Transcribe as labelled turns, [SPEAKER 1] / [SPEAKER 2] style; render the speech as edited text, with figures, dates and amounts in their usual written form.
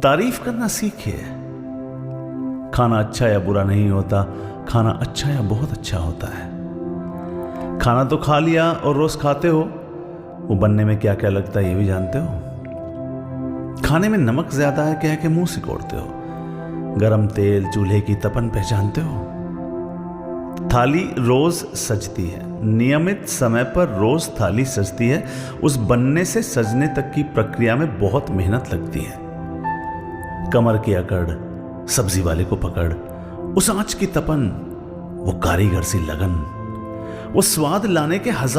[SPEAKER 1] तारीफ करना सीखिए। खाना अच्छा या बुरा नहीं होता, खाना अच्छा या बहुत अच्छा होता है। खाना तो खा लिया और रोज खाते हो, वो बनने में क्या क्या लगता है ये भी जानते हो। खाने में नमक ज्यादा है क्या है कि मुंह सिकोड़ते हो। गरम तेल, चूल्हे की तपन पहचानते हो। थाली रोज सजती है, नियमित समय पर रोज थाली सजती है। उस बनने से सजने तक की प्रक्रिया में बहुत मेहनत लगती है। कमर की अकड़, सब्जी वाले को पकड़, उस आंच की तपन, वो कारीगर सी लगन, वो स्वाद लाने के हजार